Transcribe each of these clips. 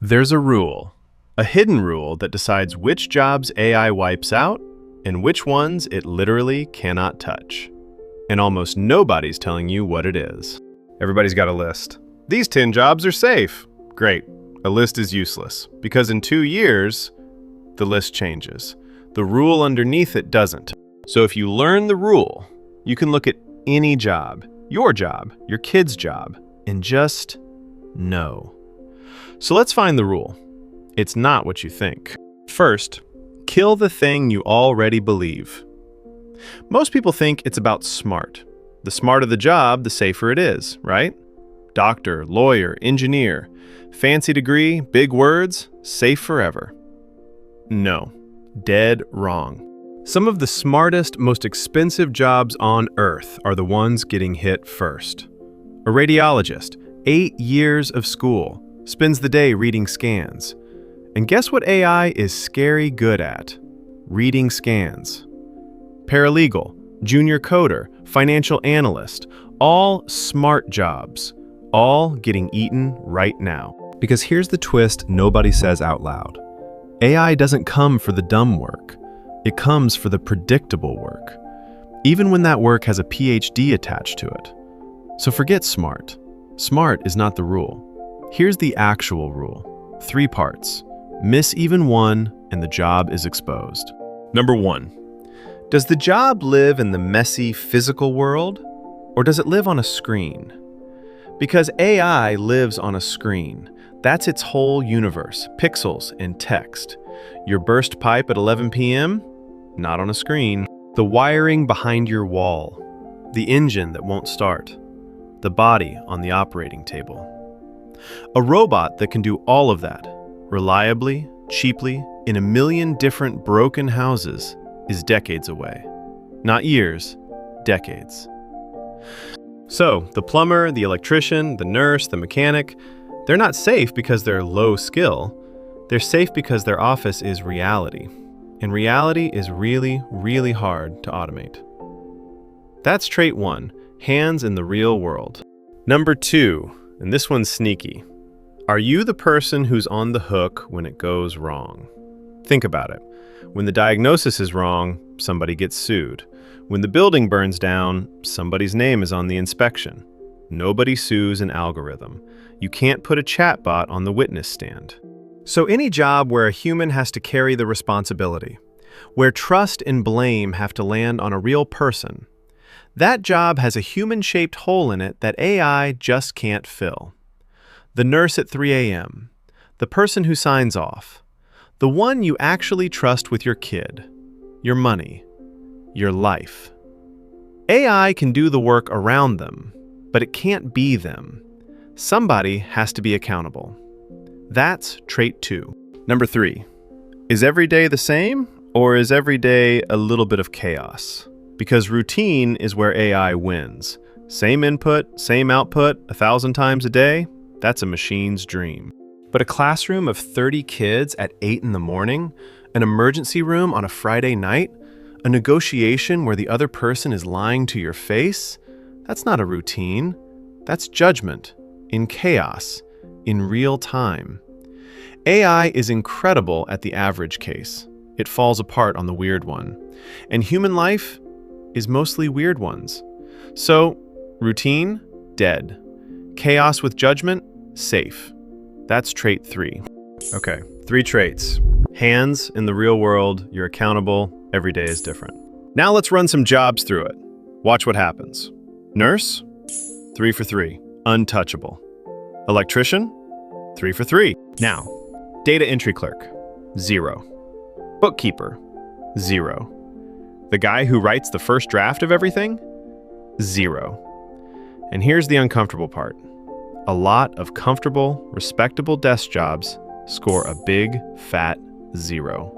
There's a hidden rule that decides which jobs AI wipes out and which ones it literally cannot touch. And almost nobody's telling you what it is. Everybody's got a list. These 10 jobs are safe. Great. A list is useless because in 2 years, the list changes. The rule underneath it doesn't. So if you learn the rule, you can look at any job, your kid's job, and just know. So let's find the rule. It's not what you think. First, kill the thing you already believe. Most people think it's about smart. The smarter the job, the safer it is, right? Doctor, lawyer, engineer, fancy degree, big words, safe forever. No, dead wrong. Some of the smartest, most expensive jobs on Earth are the ones getting hit first. A radiologist, 8 years of school, spends the day reading scans. And guess what AI is scary good at? Reading scans. Paralegal, junior coder, financial analyst, all smart jobs, all getting eaten right now. Because here's the twist nobody says out loud. AI doesn't come for the dumb work. It comes for the predictable work, even when that work has a PhD attached to it. So forget smart. Smart is not the rule. Here's the actual rule. 3 parts. Miss even one, and the job is exposed. Number 1. Does the job live in the messy physical world, or does it live on a screen? Because AI lives on a screen. That's its whole universe, pixels and text. Your burst pipe at 11 p.m.? Not on a screen. The wiring behind your wall. The engine that won't start. The body on the operating table. A robot that can do all of that, reliably, cheaply, in a million different broken houses, is decades away. Not years, decades. So, the plumber, the electrician, the nurse, the mechanic, they're not safe because they're low skill. They're safe because their office is reality. And reality is really, really hard to automate. That's trait 1, hands in the real world. Number 2, and this one's sneaky. Are you the person who's on the hook when it goes wrong? Think about it. When the diagnosis is wrong, somebody gets sued. When the building burns down, somebody's name is on the inspection. Nobody sues an algorithm. You can't put a chatbot on the witness stand. So any job where a human has to carry the responsibility, where trust and blame have to land on a real person, that job has a human-shaped hole in it that AI just can't fill. The nurse at 3 a.m., the person who signs off, the one you actually trust with your kid, your money, your life. AI can do the work around them, but it can't be them. Somebody has to be accountable. That's trait 2. Number 3. Is every day the same, or is every day a little bit of chaos? Because routine is where AI wins. Same input, same output, 1,000 times a day, that's a machine's dream. But a classroom of 30 kids at 8 in the morning, an emergency room on a Friday night, a negotiation where the other person is lying to your face, that's not a routine. That's judgment, in chaos, in real time. AI is incredible at the average case. It falls apart on the weird one. And human life is mostly weird ones. So, routine, dead. Chaos with judgment, safe. That's trait 3. Okay, 3 traits. Hands in the real world, you're accountable, every day is different. Now let's run some jobs through it. Watch what happens. Nurse, 3 for 3, untouchable. Electrician, 3 for 3. Now, data entry clerk, 0. Bookkeeper, 0. The guy who writes the first draft of everything, 0. And here's the uncomfortable part. A lot of comfortable, respectable desk jobs score a big, fat 0.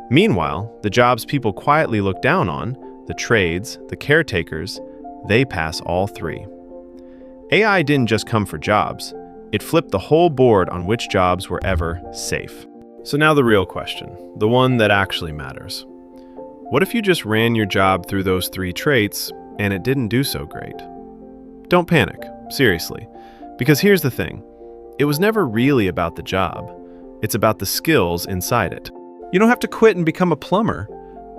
Meanwhile, the jobs people quietly look down on, the trades, the caretakers, they pass all 3. AI didn't just come for jobs. It flipped the whole board on which jobs were ever safe. So now the real question, the one that actually matters. What if you just ran your job through those 3 traits and it didn't do so great? Don't panic, seriously. Because here's the thing. It was never really about the job. It's about the skills inside it. You don't have to quit and become a plumber.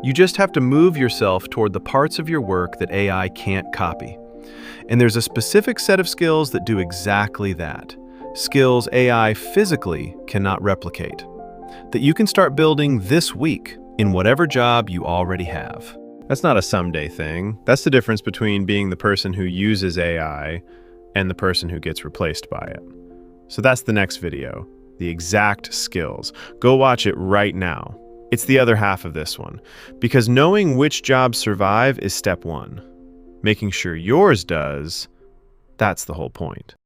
You just have to move yourself toward the parts of your work that AI can't copy. And there's a specific set of skills that do exactly that. Skills AI physically cannot replicate. That you can start building this week in whatever job you already have. That's not a someday thing. That's the difference between being the person who uses AI and the person who gets replaced by it. So that's the next video, the exact skills. Go watch it right now. It's the other half of this one, because knowing which jobs survive is step one. Making sure yours does, that's the whole point.